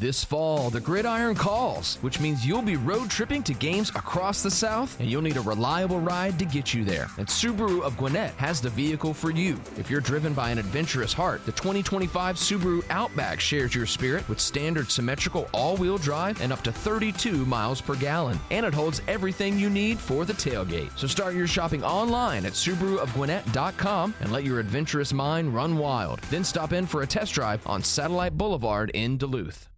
This fall, the gridiron calls, which means you'll be road tripping to games across the South, and you'll need a reliable ride to get you there. And Subaru of Gwinnett has the vehicle for you. If you're driven by an adventurous heart, the 2025 Subaru Outback shares your spirit with standard symmetrical all-wheel drive and up to 32 miles per gallon. And it holds everything you need for the tailgate. So start your shopping online at SubaruofGwinnett.com and let your adventurous mind run wild. Then stop in for a test drive on Satellite Boulevard in Duluth.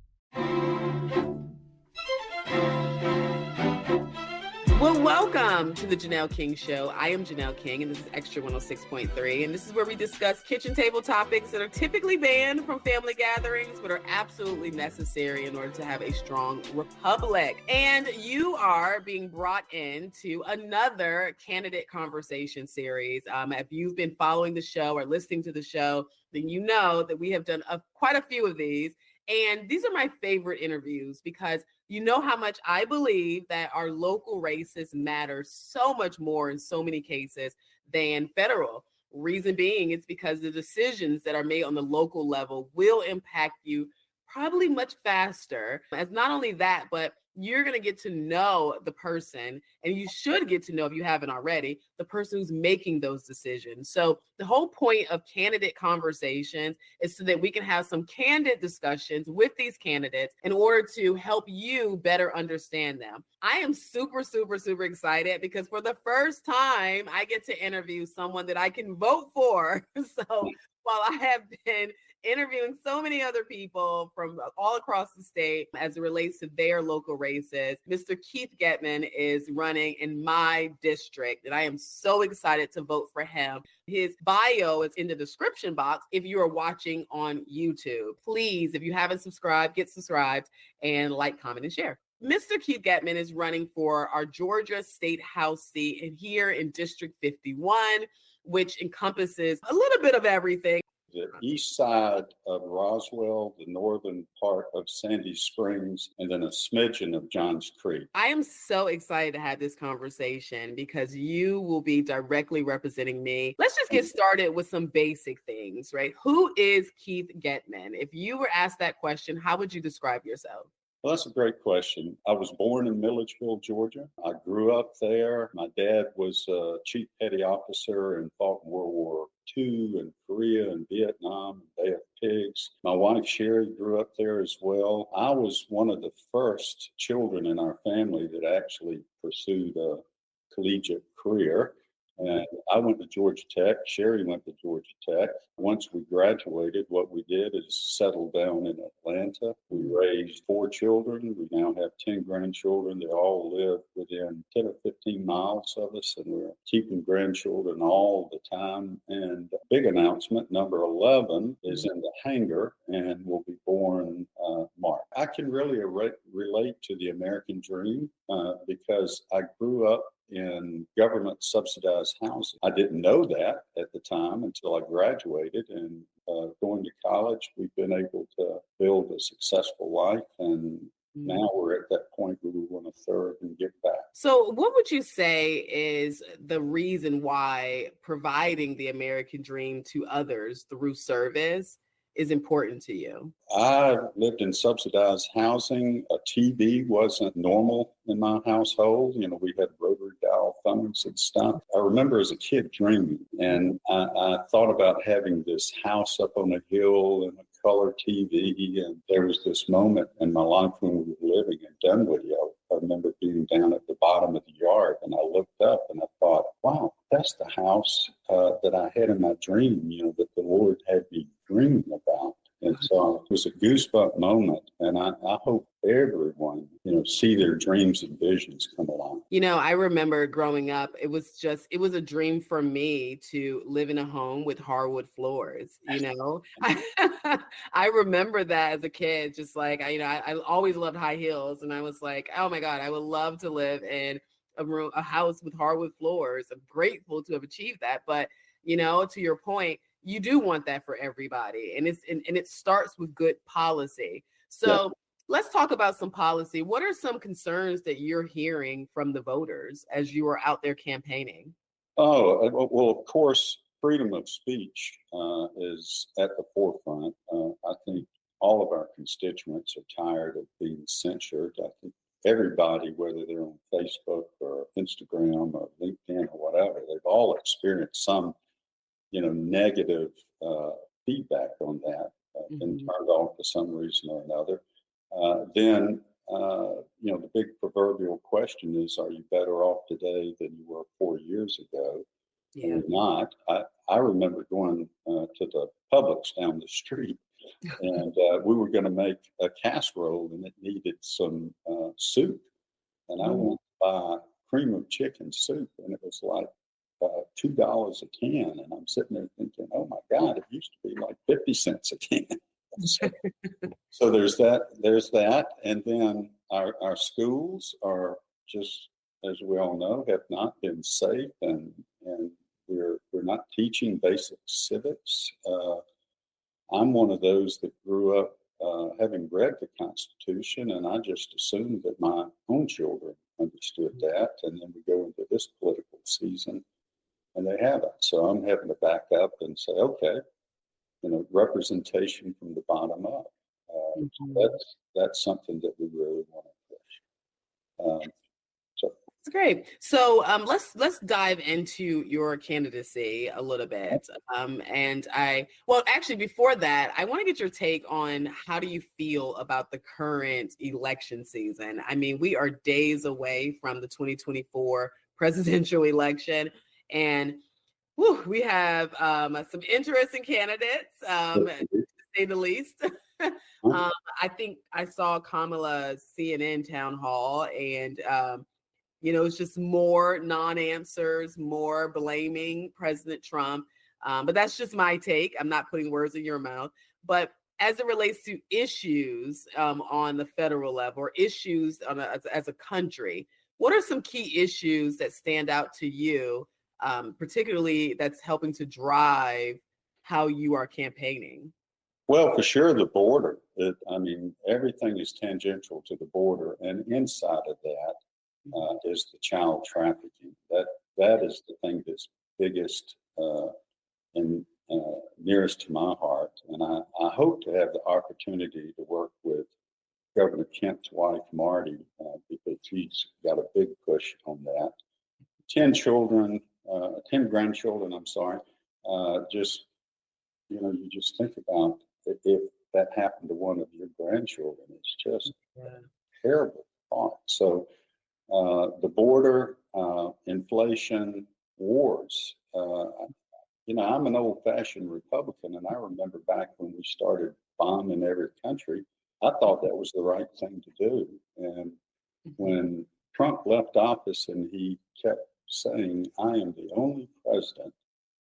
Well, welcome to the Janelle King Show. I am Janelle King, and this is Extra 106.3, and this is where we discuss kitchen table topics that are typically banned from family gatherings, but are absolutely necessary in order to have a strong republic. And you are being brought into another candidate conversation series. If you've been following the show or listening to the show, then you know that we have done quite a few of these. And these are my favorite interviews because you know how much I believe that our local races matter so much more in so many cases than federal. Reason being, it's because the decisions that are made on the local level will impact you probably much faster. As not only that, but you're going to get to know the person, and you should get to know, if you haven't already, the person who's making those decisions. So the whole point of candidate conversations is so that we can have some candid discussions with these candidates in order to help you better understand them. I am super, super, super excited because for the first time, I get to interview someone that I can vote for. So while I have been interviewing so many other people from all across the state as it relates to their local races, Mr. Keith Gettmann is running in my district, and I am so excited to vote for him. His bio is in the description box if you are watching on YouTube. Please, if you haven't subscribed, get subscribed and like, comment, and share. Mr. Keith Gettmann is running for our Georgia State House seat and here in District 51, which encompasses a little bit of everything. The east side of Roswell, the northern part of Sandy Springs, and then a smidgen of Johns Creek. I am so excited to have this conversation because you will be directly representing me. Let's just get started with some basic things, right? Who is Keith Gettmann? If you were asked that question, how would you describe yourself? Well, that's a great question. I was born in Milledgeville, Georgia. I grew up there. My dad was a chief petty officer and fought in World War II and Korea and Vietnam and Bay of Pigs. My wife, Sherry, grew up there as well. I was one of the first children in our family that actually pursued a collegiate career. And I went to Georgia Tech. Sherry went to Georgia Tech. Once we graduated, what we did is settle down in Atlanta. We raised 4 children. We now have 10 grandchildren. They all live within 10 or 15 miles of us, and we're keeping grandchildren all the time. And big announcement, number 11 is in the hangar and will be born March. I can really relate to the American dream because I grew up in government subsidized housing. I didn't know that at the time until I graduated, and going to college, we've been able to build a successful life, and now we're at that point where we want to serve and give back. So what would you say is the reason why providing the American dream to others through service is important to you? I lived in subsidized housing. A TV wasn't normal in my household. You know, we had rotary dial phones and stuff. I remember as a kid dreaming, and I thought about having this house up on a hill and a color TV. And there was this moment in my life when we were living in Dunwoody. I remember being down at the bottom of the yard, and I looked up and I thought, wow, that's the house that I had in my dream, you know, that the Lord had me dreaming about. And so it was a goosebump moment. And I hope everyone, you know, see their dreams and visions come along. You know, I remember growing up, it was a dream for me to live in a home with hardwood floors, you know. I remember that as a kid, just like, I always loved high heels. And I was like, oh my God, I would love to live in a house with hardwood floors. I'm grateful to have achieved that. But, you know, to your point, you do want that for everybody. And it starts with good policy. So let's talk about some policy. What are some concerns that you're hearing from the voters as you are out there campaigning? Oh, well, of course, freedom of speech is at the forefront. I think all of our constituents are tired of being censored. I think everybody, whether they're on Facebook or Instagram or LinkedIn or whatever, they've all experienced some, negative feedback on that, been turned off for some reason or another. Then, the big proverbial question is, are you better off today than you were 4 years ago? Yeah. Or not. I remember going to the Publix down the street, and we were going to make a casserole, and it needed some soup. And I went to buy cream of chicken soup, and it was like $2 a can. And I'm sitting there thinking, oh my God, it used to be like 50 cents a can. So there's that. And then our schools are just, as we all know, have not been safe, and we're not teaching basic civics. I'm one of those that grew up having read the Constitution, and I just assumed that my own children understood that. And then we go into this political season, and they haven't. So I'm having to back up and say, okay, representation from the bottom up. That's something that we really want to push. That's great. So let's dive into your candidacy a little bit. Actually, before that, I want to get your take on how do you feel about the current election season? I mean, we are days away from the 2024 presidential election, and we have some interesting candidates, to say the least. I think I saw Kamala's CNN town hall, and it's just more non-answers, more blaming President Trump. But that's just my take. I'm not putting words in your mouth. But as it relates to issues on the federal level, or issues as a country, what are some key issues that stand out to you, particularly that's helping to drive how you are campaigning? Well, for sure, the border. Everything is tangential to the border, and inside of that is the child trafficking. That is the thing that's biggest and nearest to my heart. And I hope to have the opportunity to work with Governor Kemp's wife, Marty, because he's got a big push on that. 10 grandchildren, I'm sorry. You just think about if that happened to one of your grandchildren, it's just a terrible thought. So the border, inflation, wars. I'm an old-fashioned Republican, and I remember back when we started bombing every country, I thought that was the right thing to do. And when Trump left office and he kept saying, I am the only president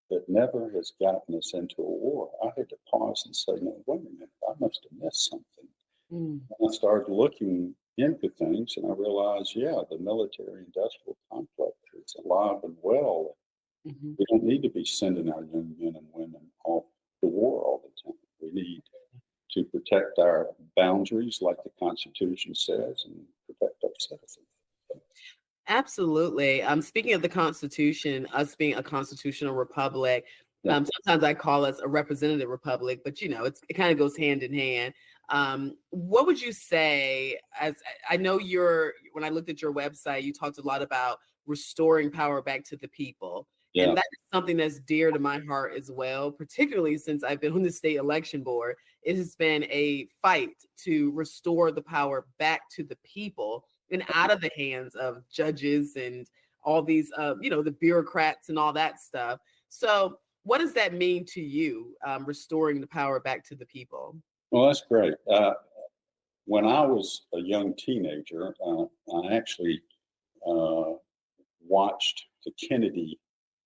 that never has gotten us into a war, I had to pause and say, no, wait a minute, I must have missed something. And I started looking into things, and I realized, the military-industrial complex is alive and well. We don't need to be sending our young men and women off to war all the time. We need to protect our boundaries, like the Constitution says, and protect our citizens. Absolutely. Speaking of the Constitution, us being a constitutional republic, sometimes I call us a representative republic, but it kind of goes hand in hand. What would you say, as I know when I looked at your website, you talked a lot about restoring power back to the people. Yeah. And that is something that's dear to my heart as well, particularly since I've been on the state election board. It has been a fight to restore the power back to the people and out of the hands of judges and all these, the bureaucrats and all that stuff. So what does that mean to you, restoring the power back to the people? Well, that's great. When I was a young teenager, I actually watched the Kennedy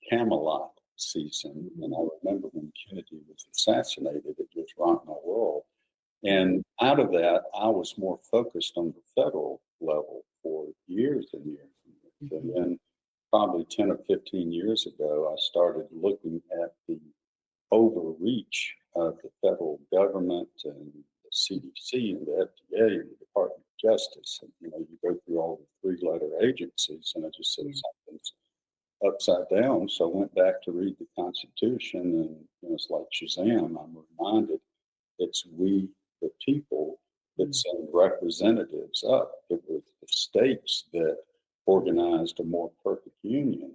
Camelot season. And I remember when Kennedy was assassinated, it just rocked my world. And out of that, I was more focused on the federal level for years and years and years. And then probably 10 or 15 years ago, I started looking at the overreach of the federal government and the CDC and the FDA and the Department of Justice. And, you go through all the three-letter agencies, and I just said something's upside down. So I went back to read the Constitution, and it's like Shazam. I'm reminded it's we the people that sent representatives up. It was the states that organized a more perfect union,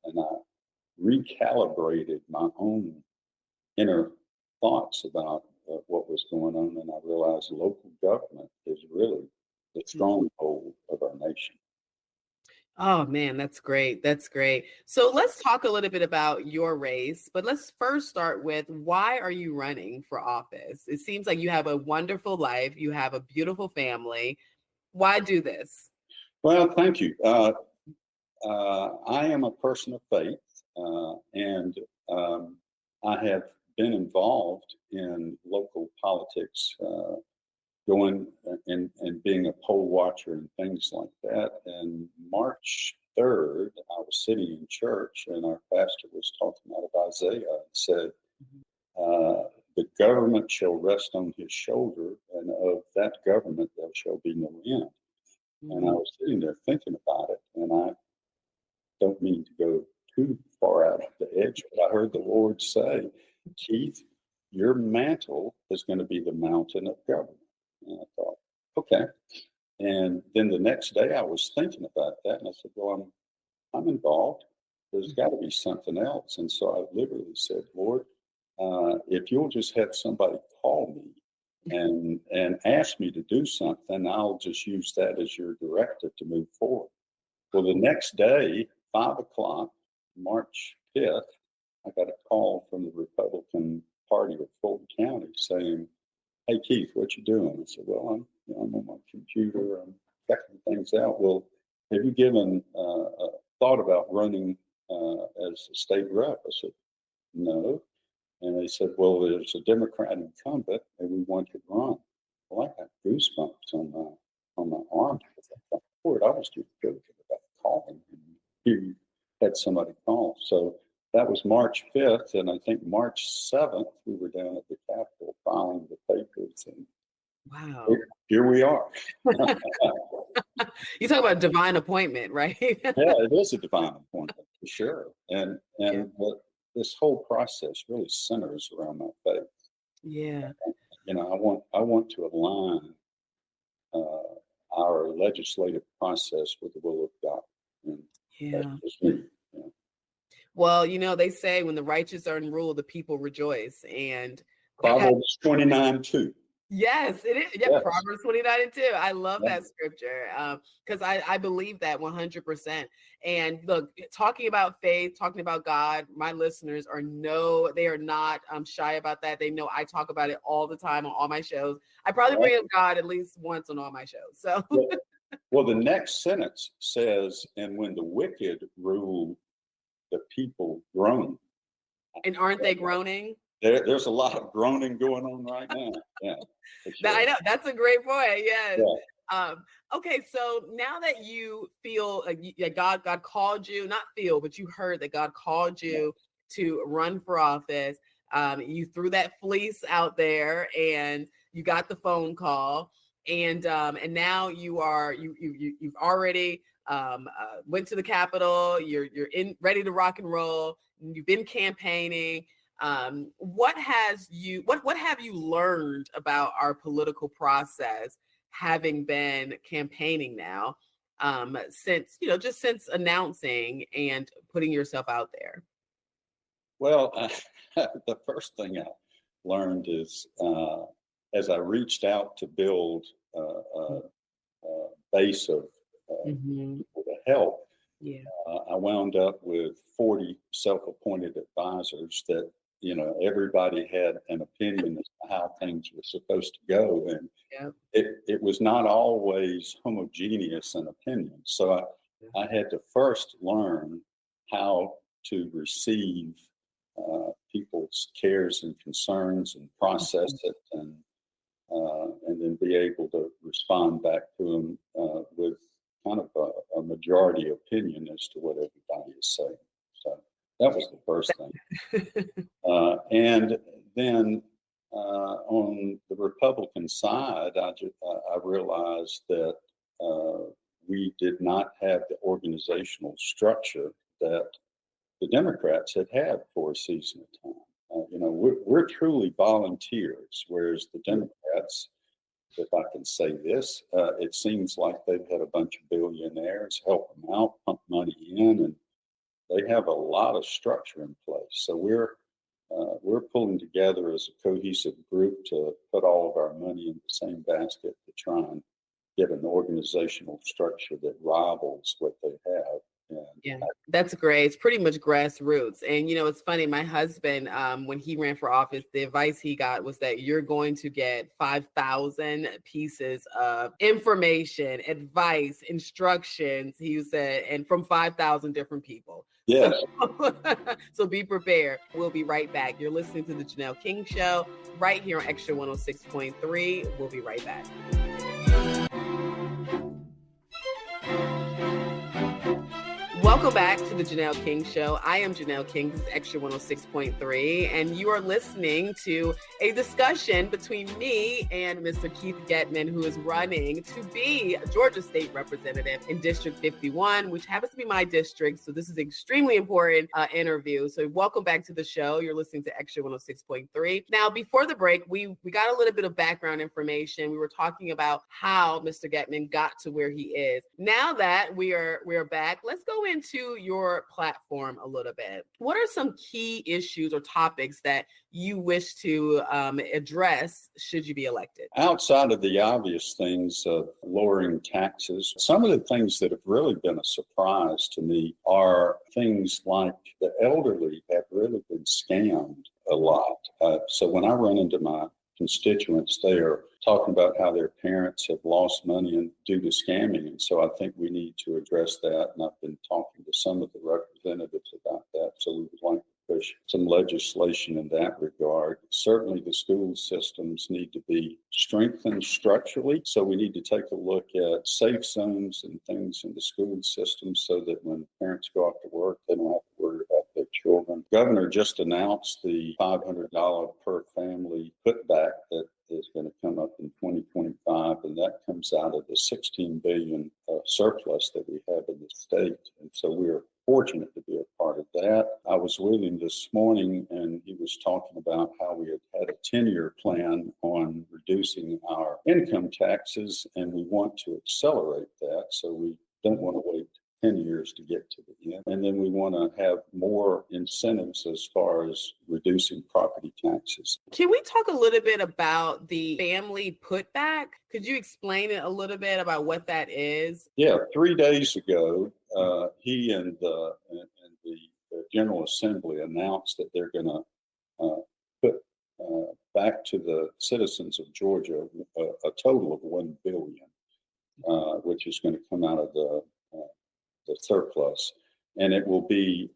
and I recalibrated my own inner thoughts about what was going on, and I realized local government is really the stronghold of our nation. Oh man, that's great. That's great. So let's talk a little bit about your race, but let's first start with, why are you running for office? It seems like you have a wonderful life, you have a beautiful family. Why do this? Well, thank you. I am a person of faith, and I have been involved in local politics, going and being a poll watcher and things like that. And March 3rd, I was sitting in church, and our pastor was talking out of Isaiah and said, the government shall rest on his shoulder, and of that government there shall be no end. And I was sitting there thinking about it, and I don't mean to go too far out of the edge, but I heard the Lord say, Keith, your mantle is going to be the mountain of government. And I thought, okay. And then the next day I was thinking about that, and I said, well, I'm involved. There's got to be something else. And so I literally said, Lord, if you'll just have somebody call me and ask me to do something, I'll just use that as your directive to move forward. Well, the next day, 5 o'clock, March 5th, I got a call from the Republican Party of Fulton County saying, hey, Keith, what you doing? I said, well, I'm on my computer. I'm checking things out. Well, have you given a thought about running as a state rep? I said, no. And they said, well, there's a Democrat incumbent, and we want to run. Well, I got goosebumps on my arm. I thought, Lord, I was just joking about calling. And you had somebody call. So that was March 5th, and I think March 7th, we were down at the Capitol filing the papers, and Wow. here we are. You talk about divine appointment, right? Yeah, it is a divine appointment for sure. And this whole process really centers around my faith. Yeah. You know, I want to align our legislative process with the will of God. And that's just me. Yeah. Well, they say when the righteous are in rule, the people rejoice. And Proverbs 29:2. yes, it is. Yeah, Yes. Proverbs 29:2. I love that scripture because I believe that 100%. And look, talking about faith, talking about God, my listeners they are not shy about that. They know I talk about it all the time on all my shows. I probably bring up God at least once on all my shows. So, well, the next sentence says, and when the wicked rule, the people groan. and aren't they groaning? There's a lot of groaning going on right now. Yeah, sure. I know, that's a great point. Yes. Yeah. Okay, so now that you feel like God called you, not feel, but you heard that God called you to run for office. You threw that fleece out there, and you got the phone call, and now you've already went to the Capitol. You're ready to rock and roll. You've been campaigning. What have you learned about our political process, having been campaigning now, since announcing and putting yourself out there? Well, the first thing I learned is as I reached out to build a base of people to help, I wound up with 40 self-appointed advisors that, everybody had an opinion as to how things were supposed to go. And it was not always homogeneous in opinion. So I had to first learn how to receive people's cares and concerns and process it, and then be able to respond back to them with kind of a majority opinion as to what everybody is saying. So that was the first thing. And then on the Republican side, I realized that we did not have the organizational structure that the Democrats had for a season of time. We're truly volunteers, whereas the Democrats Democrats, if I can say this, it seems like they've had a bunch of billionaires help them out, pump money in, and they have a lot of structure in place. So we're pulling together as a cohesive group to put all of our money in the same basket to try and get an organizational structure that rivals what they have. Yeah, that's great. It's pretty much grassroots. And, it's funny. My husband, when he ran for office, the advice he got was that you're going to get 5,000 pieces of information, advice, instructions, he said, and from 5,000 different people. Yes. So be prepared. We'll be right back. You're listening to the Janelle King Show right here on Extra 106.3. We'll be right back. Welcome back to the Janelle King Show. I am Janelle King. This is Extra 106.3, and you are listening to a discussion between me and Mr. Keith Gettmann, who is running to be a Georgia State Representative in District 51, which happens to be my district. So this is an extremely important interview. So welcome back to the show. You're listening to Extra 106.3. Now, before the break, we got a little bit of background information. We were talking about how Mr. Gettmann got to where he is. Now that we are back, let's go into your platform a little bit. What are some key issues or topics that you wish to address should you be elected? Outside of the obvious things of lowering taxes, some of the things that have really been a surprise to me are things like the elderly have really been scammed a lot. So when I run into my constituents, they are talking about how their parents have lost money due to scamming. And so I think we need to address that. And I've been talking to some of the representatives about that. So we would like to push some legislation in that regard. Certainly the school systems need to be strengthened structurally. So we need to take a look at safe zones and things in the school system so that when parents go off to work, they don't have to worry about their children. Governor just announced the $500 per family putback that is going to come up in 2025, and that comes out of the $16 billion surplus that we have in the state. And so we are fortunate to be a part of that. I was with him this morning, and he was talking about how we had a 10-year plan on reducing our income taxes, and we want to accelerate that. So we don't want to wait 10 years to get to the end. And then we want to have more incentives as far as reducing property taxes. Can we talk a little bit about the family putback? Could you explain it a little bit about what that is? Yeah, 3 days ago, he and the General Assembly announced that they're going to put back to the citizens of Georgia a total of $1 billion, which is going to come out of the surplus, and it will be,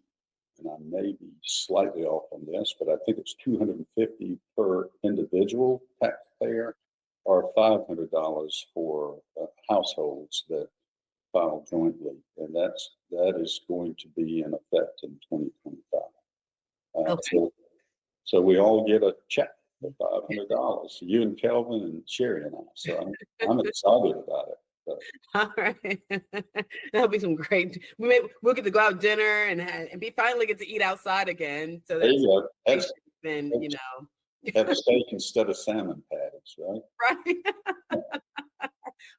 and I may be slightly off on this, but I think it's $250 per individual taxpayer, or $500 for households that file jointly, and that is going to be in effect in 2025. Okay. So we all get a check for $500. You and Kelvin and Sherry and I. So I'm excited about it. All right. That'll be some great. We'll get to go out dinner and we finally get to eat outside again. So there you go. Then have steak instead of salmon patties, right? Right.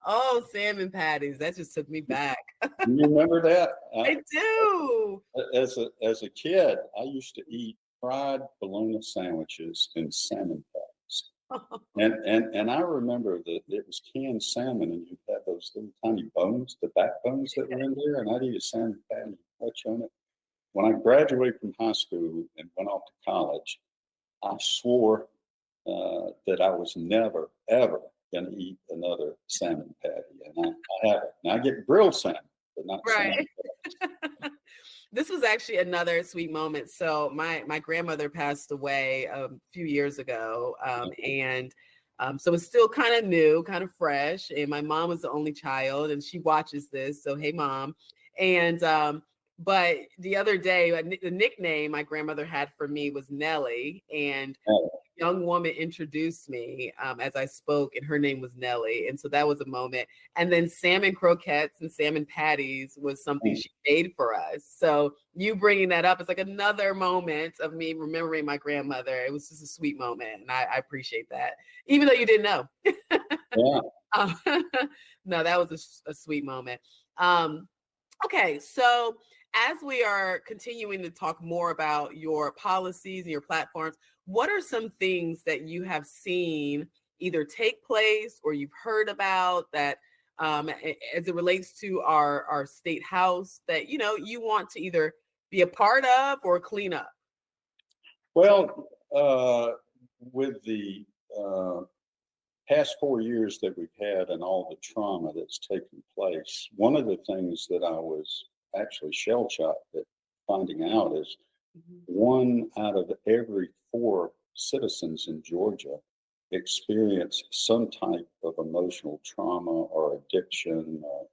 Oh, salmon patties. That just took me back. You remember that? I do. As a kid, I used to eat fried bologna sandwiches and salmon patties. And I remember that it was canned salmon, and you'd have those little tiny bones, the backbones that were in there, and I'd eat a salmon patty and touch on it. When I graduated from high school and went off to college, I swore that I was never, ever going to eat another salmon patty, and I haven't. Now I get grilled salmon, but not right. salmon. This was actually another sweet moment. So my grandmother passed away a few years ago, and so it's still kind of new, kind of fresh. And my mom was the only child, and she watches this. So hey, Mom. And but the other day, the nickname my grandmother had for me was Nellie, and young woman introduced me as I spoke, and her name was Nellie. And so that was a moment. And then salmon croquettes and salmon patties was something she made for us. So you bringing that up is like another moment of me remembering my grandmother. It was just a sweet moment, and I appreciate that, even though you didn't know. Yeah. No, that was a sweet moment. Okay, so as we are continuing to talk more about your policies and your platforms, what are some things that you have seen either take place or you've heard about that as it relates to our state house that you want to either be a part of or clean up? Well, with the past 4 years that we've had and all the trauma that's taken place, one of the things that I was actually shell shocked at finding out is 1 out of every 4 citizens in Georgia experience some type of emotional trauma or addiction or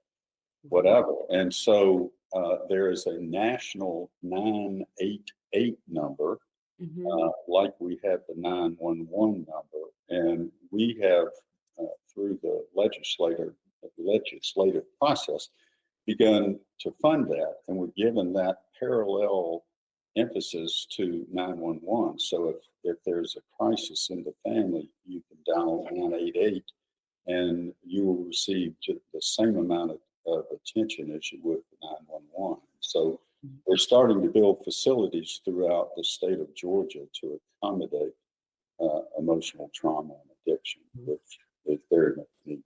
whatever. And so there is a national 988 number, like we have the 911 number. And we have, through the legislative process, begun to fund that. And we're given that parallel emphasis to 911. So if there's a crisis in the family, you can dial 988 and you will receive the same amount of attention as you would for 911. So we're starting to build facilities throughout the state of Georgia to accommodate emotional trauma and addiction, which is very much needed.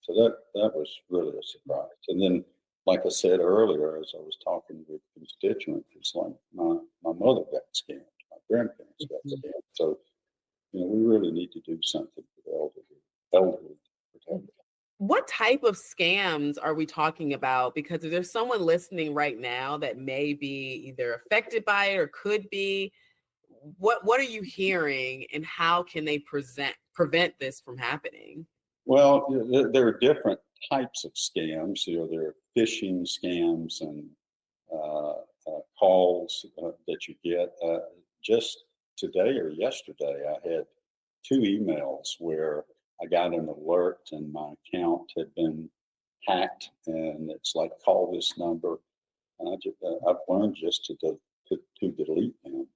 So that was really a surprise. And then, like I said earlier, as I was talking with constituents, it's like my mother got scammed, my grandparents got scammed. So, we really need to do something for the elderly to protect them. What type of scams are we talking about? Because if there's someone listening right now that may be either affected by it or could be, what are you hearing and how can they prevent this from happening? Well, there are different types of scams. There are phishing scams and calls that you get. Just today or yesterday, I had 2 emails where I got an alert and my account had been hacked, and it's like, call this number. And I've learned just to delete them.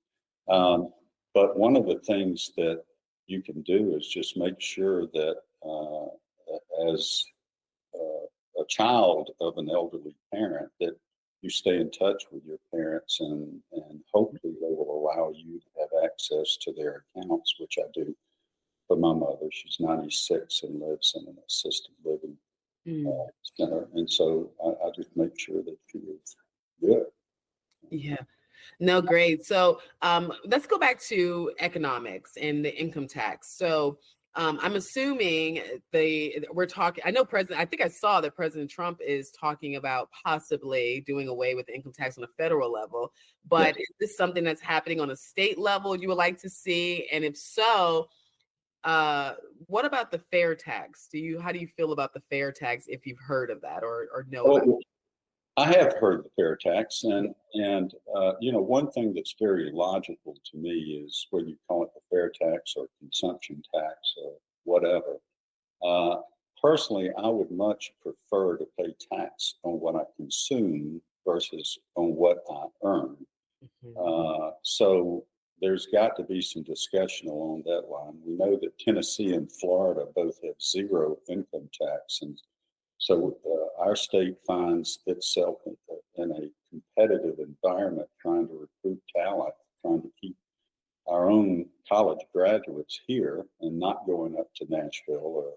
But one of the things that you can do is just make sure that as a child of an elderly parent, that you stay in touch with your parents, and hopefully they will allow you to have access to their accounts, which I do for my mother. She's 96 and lives in an assisted living center. And so I just make sure that she is good. Yeah. No, great. So let's go back to economics and the income tax. So I'm assuming we're talking, I think I saw that President Trump is talking about possibly doing away with the income tax on a federal level, but Yes. is this something that's happening on a state level you would like to see? And if so, what about the fair tax? How do you feel about the fair tax if you've heard of that or know about it? I have heard the fair tax, and one thing that's very logical to me is whether you call it the fair tax or consumption tax or whatever. Personally, I would much prefer to pay tax on what I consume versus on what I earn. So there's got to be some discussion along that line. We know that Tennessee and Florida both have 0 income tax, and so our state finds itself in a competitive environment trying to recruit talent, trying to keep our own college graduates here and not going up to Nashville or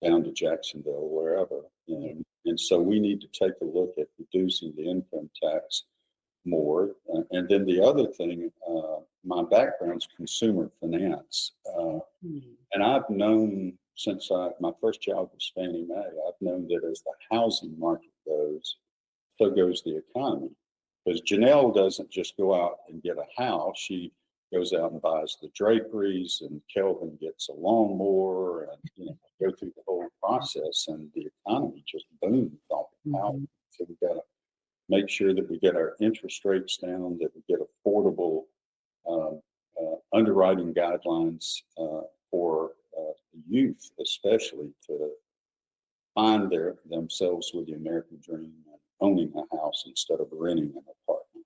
down to Jacksonville, wherever. And so we need to take a look at reducing the income tax more. And then the other thing, my background's consumer finance. And I've known since my first job was Fannie Mae, I've known that as the housing market goes, so goes the economy. Because Janelle doesn't just go out and get a house, she goes out and buys the draperies, and Kelvin gets a lawnmower, and go through the whole process, and the economy just booms off the housing. So we've got to make sure that we get our interest rates down, that we get affordable underwriting guidelines for youth, especially, to find themselves with the American dream and owning a house instead of renting an apartment.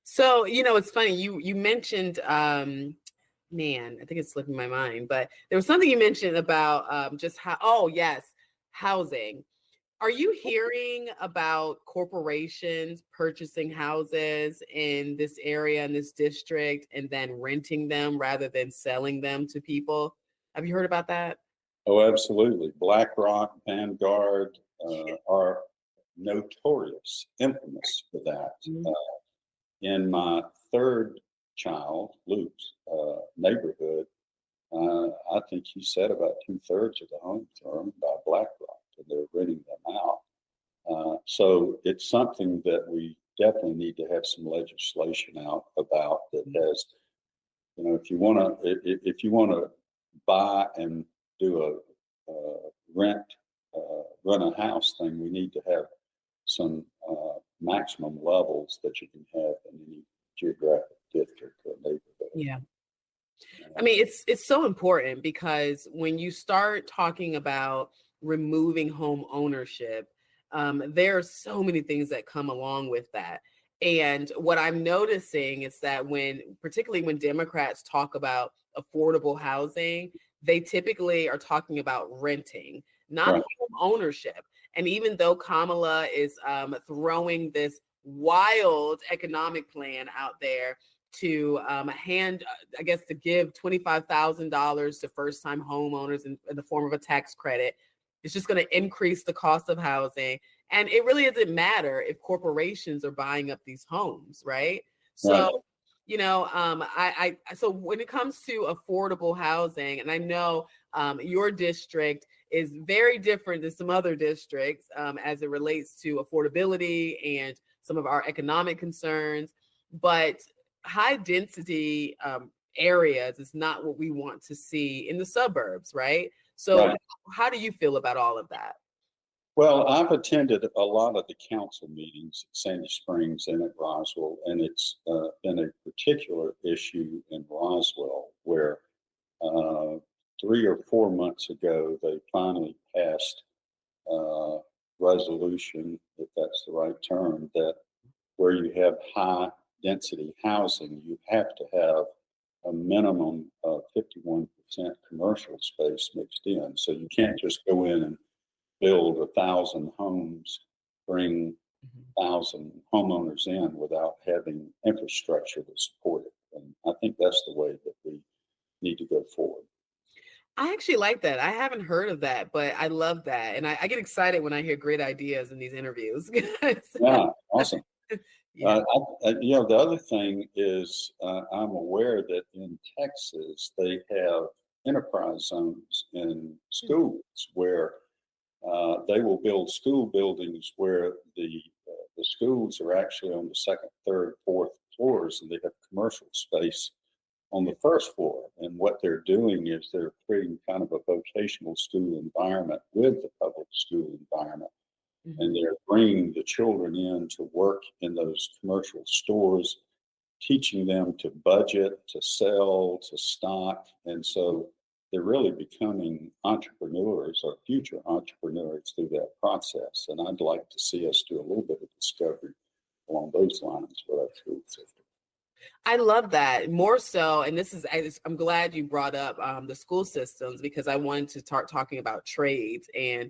So, it's funny. You mentioned, man, I think it's slipping my mind, but there was something you mentioned about just how, oh, yes, housing. Are you hearing about corporations purchasing houses in this area, in this district, and then renting them rather than selling them to people? Have you heard about that? Oh, absolutely. BlackRock, Vanguard are notorious, infamous for that. Mhm. In my third child, Luke's neighborhood, I think he said about 2/3 of the homes are owned by BlackRock, and they're renting them out. So it's something that we definitely need to have some legislation out about that has, if you want to buy and do rent, rent a house thing, we need to have some maximum levels that you can have in any geographic district or neighborhood. Yeah. You I know? mean, it's so important because when you start talking about removing home ownership, there are so many things that come along with that. And what I'm noticing is that particularly when Democrats talk about affordable housing, they typically are talking about renting, not Right, home ownership. And even though Kamala is throwing this wild economic plan out there to I guess, to give $25,000 to first-time homeowners in the form of a tax credit. It's just going to increase the cost of housing. And it really doesn't matter if corporations are buying up these homes, right? right, So, so when it comes to affordable housing, and I know your district is very different than some other districts as it relates to affordability and some of our economic concerns, but high density areas is not what we want to see in the suburbs, right? So right. how do you feel about all of that? Well, I've attended a lot of the council meetings at Sandy Springs and at Roswell, and it's been a particular issue in Roswell where 3 or 4 months ago they finally passed a resolution, if that's the right term, that where you have high density housing, you have to have a minimum of 51% commercial space mixed in. So you can't just go in and build 1,000 homes, bring 1,000 homeowners in without having infrastructure to support it. And I think that's the way that we need to go forward. I actually like that. I haven't heard of that, but I love that. And I get excited when I hear great ideas in these interviews. Yeah, awesome. Yeah. The other thing is I'm aware that in Texas they have enterprise zones in schools where they will build school buildings where the schools are actually on the second, third, fourth floors, and they have commercial space on the first floor. And what they're doing is they're creating kind of a vocational school environment with the public school environment. And they're bringing the children in to work in those commercial stores, teaching them to budget, to sell, to stock. And so they're really becoming entrepreneurs or future entrepreneurs through that process. And I'd like to see us do a little bit of discovery along those lines with our school system. I love that more so. And I'm glad you brought up the school systems because I wanted to start talking about trades and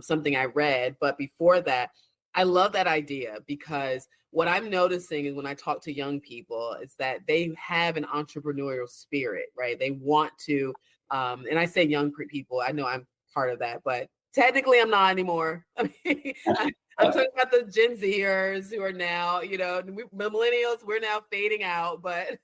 something I read. But before that, I love that idea because what I'm noticing is when I talk to young people is that they have an entrepreneurial spirit, right? They want to, and I say young people, I know I'm part of that, but technically I'm not anymore. I mean, I'm talking about the Gen Zers who are now, millennials, we're now fading out, but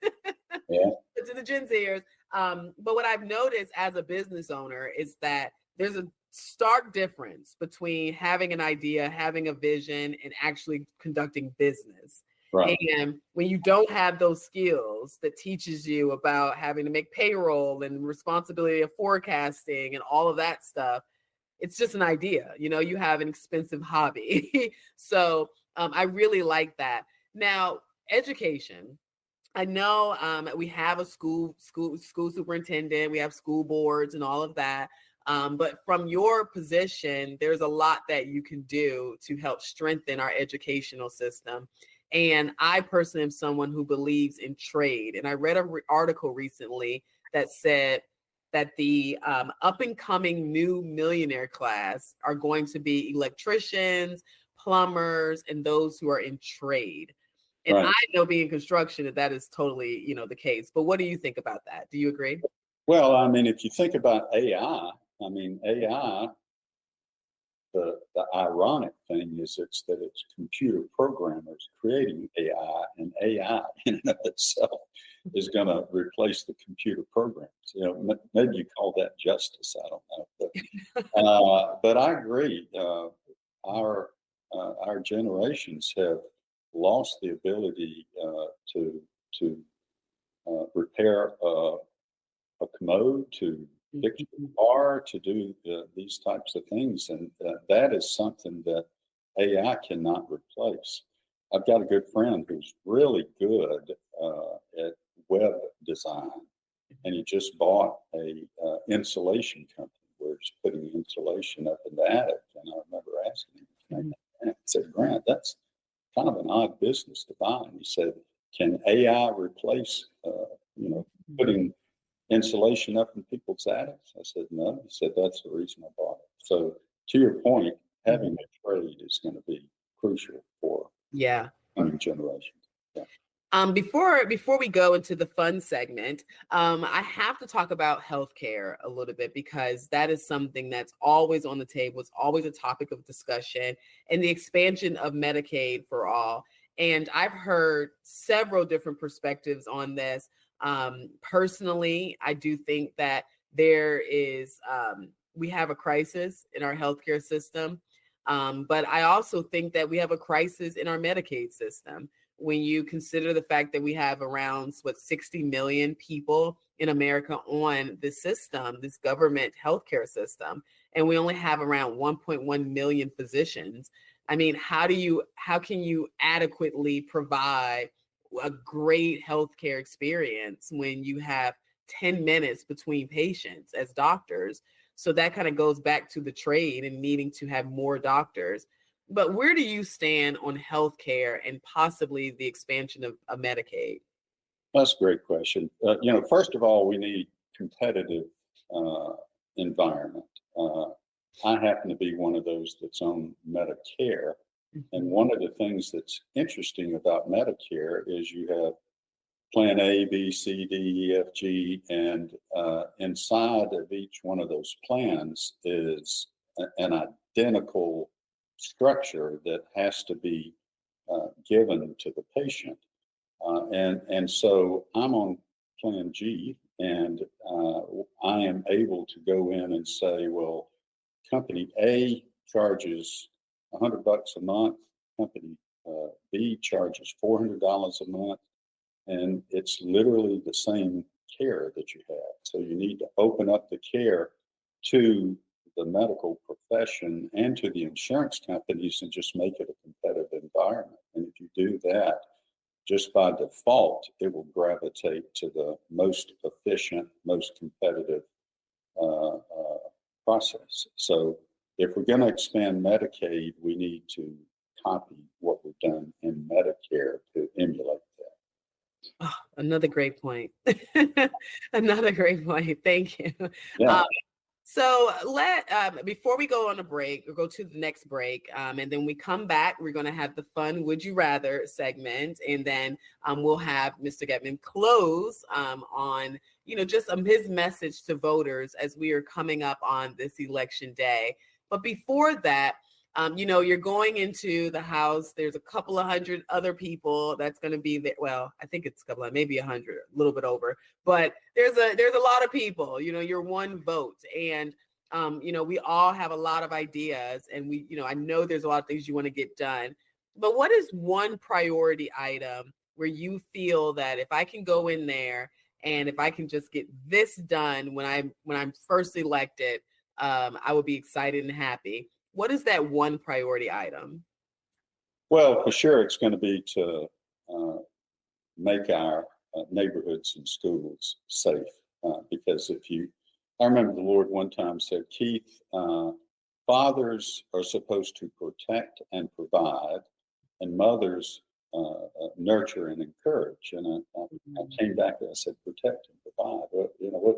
Yeah, to the Gen Zers. But what I've noticed as a business owner is that there's a stark difference between having an idea, having a vision, and actually conducting business. right. And when you don't have those skills that teaches you about having to make payroll and responsibility of forecasting and all of that stuff, it's just an idea, you have an expensive hobby. So I really like that. Now, education. I know we have a school superintendent, we have school boards and all of that. But from your position, there's a lot that you can do to help strengthen our educational system. And I personally am someone who believes in trade. And I read an article recently that said that the up and coming new millionaire class are going to be electricians, plumbers, and those who are in trade. And Right. I know being construction that is totally, the case. But what do you think about that? Do you agree? Well, I mean, if you think about AI, I mean, AI, the ironic thing is it's computer programmers creating AI, and AI in and of itself is going to replace the computer programs. Maybe you call that justice. I don't know, but I agree. Our generations have lost the ability to repair a commode, to fix your car, to do these types of things, and that is something that AI cannot replace. I've got a good friend who's really good at web design, and he just bought a insulation company where he's putting insulation up in the attic. And I remember asking him, he said, "Grant, that's kind of an odd business to buy." And he said, "Can AI replace, putting insulation up in people's attics?" I said, "No." He said, "That's the reason I bought it." So to your point, having a trade is going to be crucial for Yeah. coming generations. Yeah. Before we go into the fun segment, I have to talk about healthcare a little bit because that is something that's always on the table. It's always a topic of discussion, and the expansion of Medicaid for all. And I've heard several different perspectives on this. Personally, I do think that we have a crisis in our healthcare system. But I also think that we have a crisis in our Medicaid system. When you consider the fact that we have around 60 million people in America on this system, this government healthcare system, and we only have around 1.1 million physicians. I mean, how can you adequately provide a great healthcare experience when you have 10 minutes between patients as doctors? So that kind of goes back to the trade and needing to have more doctors. But where do you stand on healthcare and possibly the expansion of Medicaid? That's a great question. First of all, we need competitive environment. I happen to be one of those that's on Medicare. And one of the things that's interesting about Medicare is you have Plan A, B, C, D, E, F, G, and inside of each one of those plans is an identical structure that has to be given to the patient. And so I'm on Plan G, and I am able to go in and say, well, Company A charges $100 a month, Company B charges $400 a month, and it's literally the same care that you have. So you need to open up the care to the medical profession and to the insurance companies and just make it a competitive environment. And if you do that, just by default, it will gravitate to the most efficient, most competitive process. So if we're going to expand Medicaid, we need to copy what we've done in Medicare to emulate that. Oh, another great point. Another great point. Thank you. Yeah. So before we go on a break, we'll go to the next break, and then we come back. We're going to have the fun "Would You Rather" segment, and then we'll have Mr. Gettmann close on just his message to voters as we are coming up on this election day. But before that, you're going into the House. There's a couple of hundred other people that's going to be there. Well, I think it's a couple of, maybe 100, a little bit over, but there's a lot of people. You're one vote, and we all have a lot of ideas, and I know there's a lot of things you want to get done. But what is one priority item where you feel that if I can go in there and if I can just get this done when I'm first elected, I would be excited and happy? What is that one priority item? Well, for sure, it's going to be to make our neighborhoods and schools safe. Because I remember the Lord one time said, Keith, fathers are supposed to protect and provide, and mothers nurture and encourage. And I came back and I said, protect and provide. Well, you know what?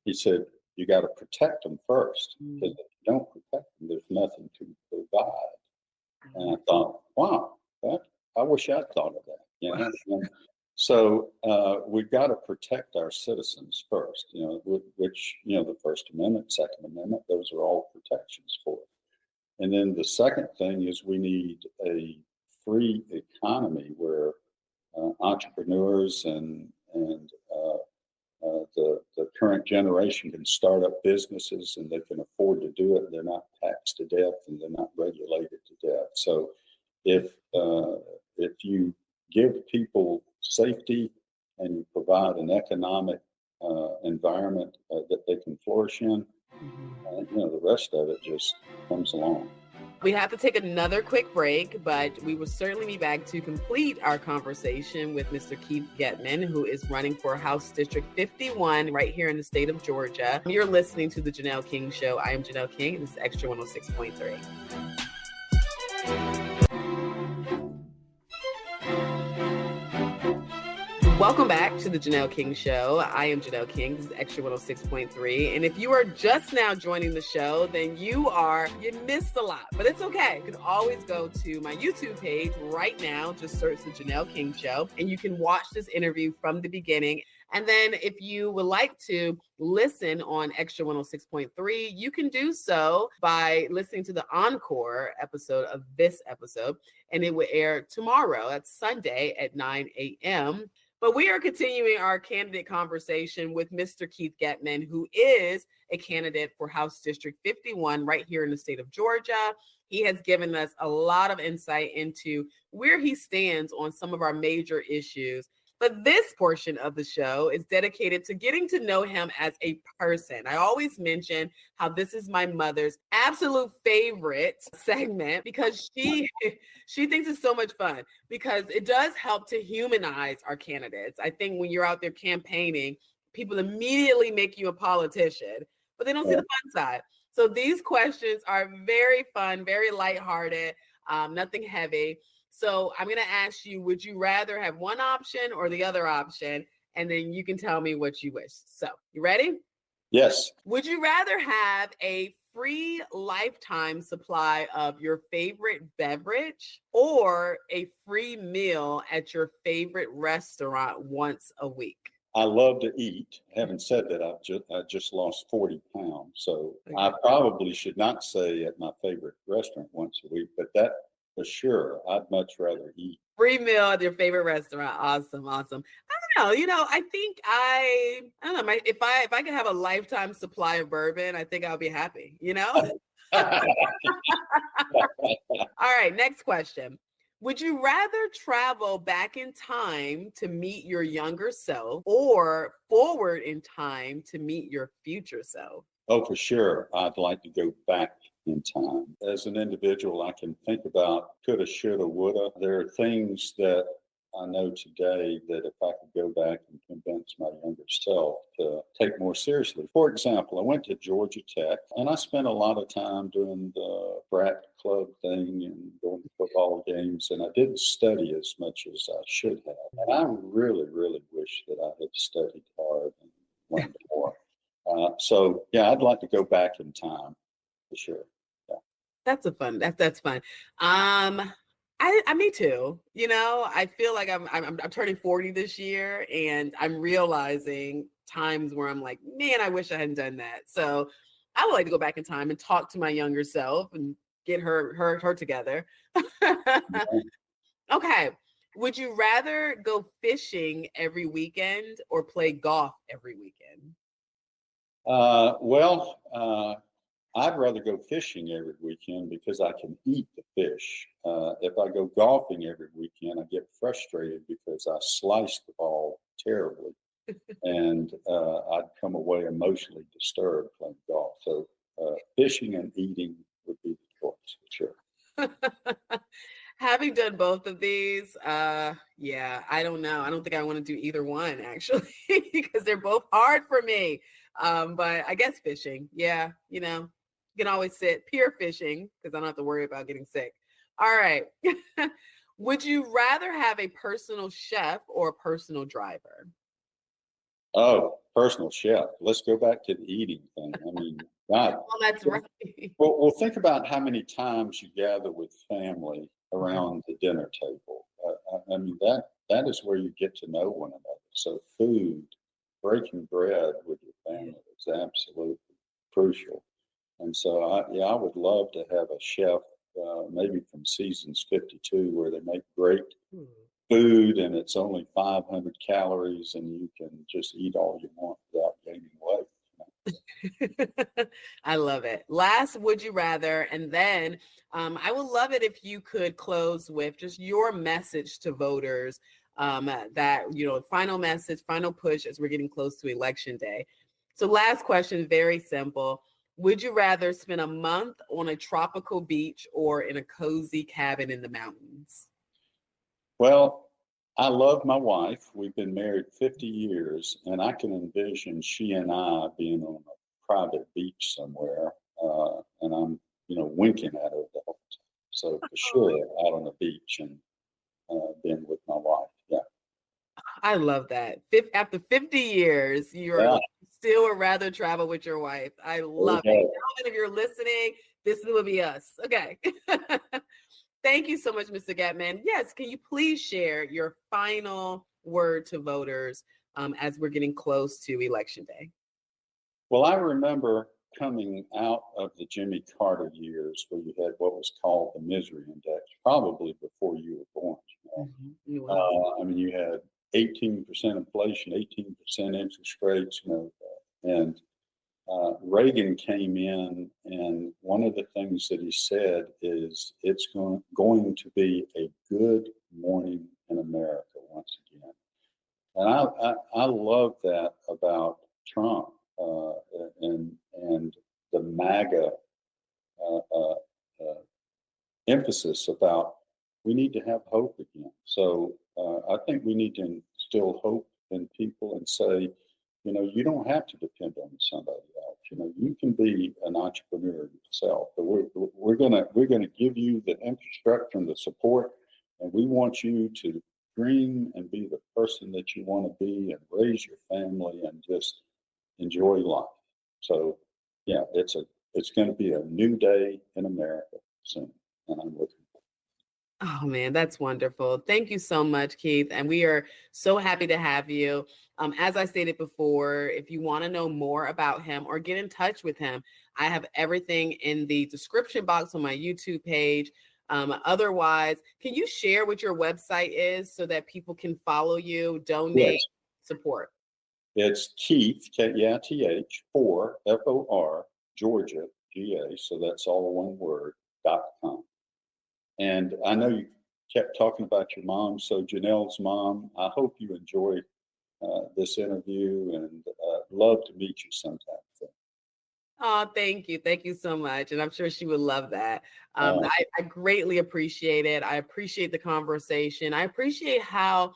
He said, you got to protect them first, because if you don't protect them, there's nothing to provide. And I thought, wow, I wish I'd thought of that. You know? And so we've got to protect our citizens first, you know, which, you know, the First Amendment, Second Amendment, those are all protections for it. And then the second thing is we need a free economy where entrepreneurs and the current generation can start up businesses and they can afford to do it. They're not taxed to death and they're not regulated to death. So if you give people safety and you provide an economic environment that they can flourish in, you know, the rest of it just comes along. We have to take another quick break, but we will certainly be back to complete our conversation with Mr. Keith Gettmann, who is running for House District 51 right here in the state of Georgia. You're listening to The Janelle King Show. I am Janelle King, and this is Extra 106.3. Welcome back to the Janelle King Show. I am Janelle King. This is Extra 106.3. And if you are just now joining the show, then you missed a lot, but it's okay. You can always go to my YouTube page right now. Just search the Janelle King Show, and you can watch this interview from the beginning. And then if you would like to listen on Extra 106.3, you can do so by listening to the encore episode of this episode, and it will air tomorrow. That's Sunday at 9 a.m. But we are continuing our candidate conversation with Mr. Keith Gettmann, who is a candidate for House District 51 right here in the state of Georgia. He has given us a lot of insight into where he stands on some of our major issues. But this portion of the show is dedicated to getting to know him as a person. I always mention how this is my mother's absolute favorite segment because she thinks it's so much fun because it does help to humanize our candidates. I think when you're out there campaigning, people immediately make you a politician, but they don't see the fun side. So these questions are very fun, very lighthearted, nothing heavy. So I'm going to ask you, would you rather have one option or the other option? And then you can tell me what you wish. So you ready? Yes. Would you rather have a free lifetime supply of your favorite beverage or a free meal at your favorite restaurant once a week? I love to eat. Having said that, I just lost 40 pounds. So I probably should not say at my favorite restaurant once a week, but that for sure, I'd much rather eat. Free meal at your favorite restaurant. Awesome. I don't know. I think I don't know. If I could have a lifetime supply of bourbon, I think I'll be happy, All right. Next question. Would you rather travel back in time to meet your younger self or forward in time to meet your future self? Oh, for sure. I'd like to go back in time. As an individual, I can think about coulda, shoulda, woulda. There are things that I know today that if I could go back and convince my younger self to take more seriously. For example, I went to Georgia Tech and I spent a lot of time doing the frat club thing and going to football games, and I didn't study as much as I should have. And I really, really wish that I had studied hard and learned more. So yeah, I'd like to go back in time for sure. Yeah. That's fun. Me too. I feel like I'm turning 40 this year, and I'm realizing times where I'm like, man, I wish I hadn't done that. So I would like to go back in time and talk to my younger self and get her together. Okay. Would you rather go fishing every weekend or play golf every weekend? I'd rather go fishing every weekend because I can eat the fish. If I go golfing every weekend, I get frustrated because I slice the ball terribly. And I'd come away emotionally disturbed playing golf. So fishing and eating would be the choice for sure. Having done both of these, Yeah, I don't know. I don't think I want to do either one actually, because they're both hard for me. But I guess fishing. Yeah, you can always sit pier fishing because I don't have to worry about getting sick. All right. Would you rather have a personal chef or a personal driver? Oh, personal chef. Let's go back to the eating thing. I mean, God. Oh, that's right. Well, think about how many times you gather with family around the dinner table. I mean, that is where you get to know one another. So food, breaking bread with your family is absolutely crucial. And so, I would love to have a chef, maybe from Seasons 52, where they make great Hmm. food and it's only 500 calories and you can just eat all you want without gaining weight. I love it. Last, would you rather? And then I would love it if you could close with just your message to voters, that, final message, final push as we're getting close to Election Day. So, last question, very simple. Would you rather spend a month on a tropical beach or in a cozy cabin in the mountains? Well, I love my wife. We've been married 50 years, and I can envision she and I being on a private beach somewhere, and I'm, winking at her the whole time. So for sure, out on the beach and being with my wife. Yeah, I love that. After 50 years, you're yeah. still would rather travel with your wife. I There we love it. go. Gentlemen, if you're listening, this will be us. Okay. Thank you so much, Mr. Gettmann. Yes, can you please share your final word to voters as we're getting close to Election Day? Well, I remember coming out of the Jimmy Carter years where you had what was called the misery index, probably before you were born. Wow. I mean, you had 18% inflation, 18% interest rates, and Reagan came in, and one of the things that he said is it's going to be a good morning in America once again. And I love that about Trump, and the MAGA uh, uh, uh, emphasis about we need to have hope again. So I think we need to instill hope in people and say, you don't have to depend on somebody else. You can be an entrepreneur yourself. But we're gonna give you the infrastructure and the support, and we want you to dream and be the person that you want to be, and raise your family, and just enjoy life. So, yeah, it's going to be a new day in America soon, and I'm looking. Oh man, that's wonderful. Thank you so much, Keith. And we are so happy to have you. As I stated before, if you want to know more about him or get in touch with him, I have everything in the description box on my YouTube page. Otherwise, can you share what your website is so that people can follow you, donate, Yes, support? it's Keith, K-E-I-T-H, F-O-R, Georgia, G-A, so that's all one word, .com. And I know you kept talking about your mom, so Janelle's mom, I hope you enjoyed this interview, and love to meet you sometime. Oh, thank you. Thank you so much. And I'm sure she would love that. Uh, I greatly appreciate it. I appreciate the conversation. I appreciate how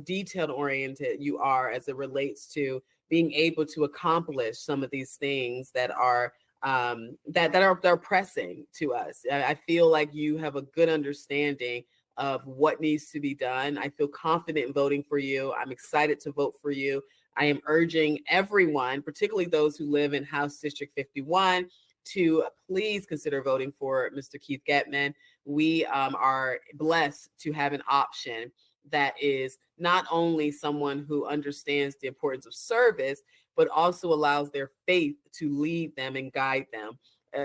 detailed oriented you are as it relates to being able to accomplish some of these things that are that are pressing to us. I feel like you have a good understanding of what needs to be done. I feel confident in voting for you. I'm excited to vote for you. I am urging everyone, particularly those who live in House District 51, to please consider voting for Mr. Keith Gettmann. We are blessed to have an option that is not only someone who understands the importance of service, but also allows their faith to lead them and guide them.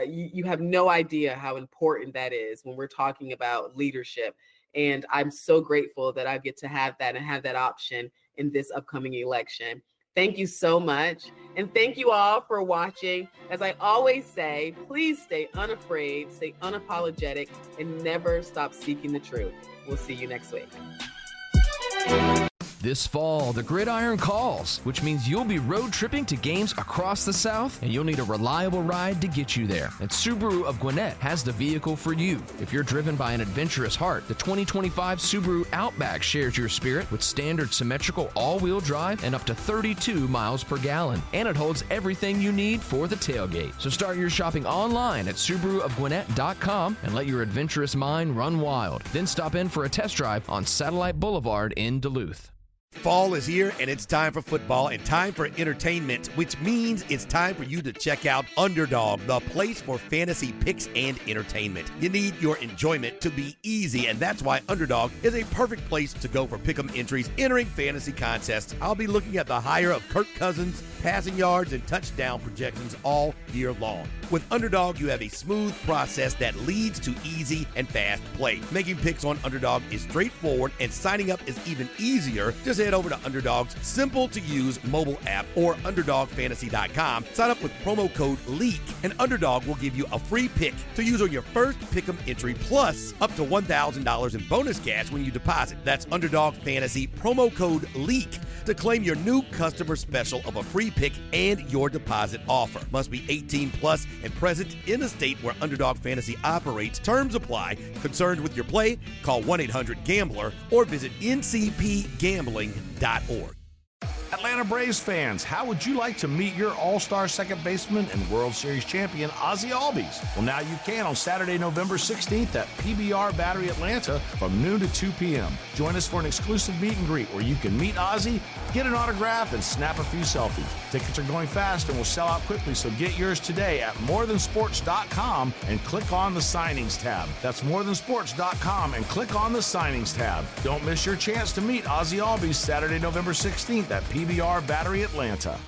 You have no idea how important that is when we're talking about leadership. And I'm so grateful that I get to have that and have that option in this upcoming election. Thank you so much. And thank you all for watching. As I always say, please stay unafraid, stay unapologetic, and never stop seeking the truth. We'll see you next week. This fall, the gridiron calls, which means you'll be road tripping to games across the South, and you'll need a reliable ride to get you there. And Subaru of Gwinnett has the vehicle for you. If you're driven by an adventurous heart, the 2025 Subaru Outback shares your spirit with standard symmetrical all-wheel drive and up to 32 miles per gallon. And it holds everything you need for the tailgate. So start your shopping online at SubaruofGwinnett.com and let your adventurous mind run wild. Then stop in for a test drive on Satellite Boulevard in Duluth. Fall is here, and it's time for football and time for entertainment, which means it's time for you to check out Underdog, the place for fantasy picks and entertainment. You need your enjoyment to be easy, and that's why Underdog is a perfect place to go for pick'em entries entering fantasy contests. I'll be looking at the higher of Kirk Cousins, passing yards, and touchdown projections all year long. With Underdog, you have a smooth process that leads to easy and fast play. Making picks on Underdog is straightforward, and signing up is even easier. Just head over to Underdog's simple-to-use mobile app or UnderdogFantasy.com. Sign up with promo code LEAK, and Underdog will give you a free pick to use on your first pick'em entry, plus up to $1,000 in bonus cash when you deposit. That's Underdog Fantasy, promo code LEAK, to claim your new customer special of a free pick and your deposit offer. Must be 18 plus and present in a state where Underdog Fantasy operates. Terms apply. Concerned with your play? Call 1-800-GAMBLER or visit ncpgambling.org. Atlanta Braves fans, how would you like to meet your all-star second baseman and World Series champion, Ozzie Albies? Well, now you can on Saturday, November 16th at PBR Battery Atlanta from noon to 2 p.m. Join us for an exclusive meet and greet where you can meet Ozzie, get an autograph, and snap a few selfies. Tickets are going fast and will sell out quickly, so get yours today at morethansports.com and click on the signings tab. That's morethansports.com and click on the signings tab. Don't miss your chance to meet Ozzie Albies Saturday, November 16th at PBR Battery Atlanta.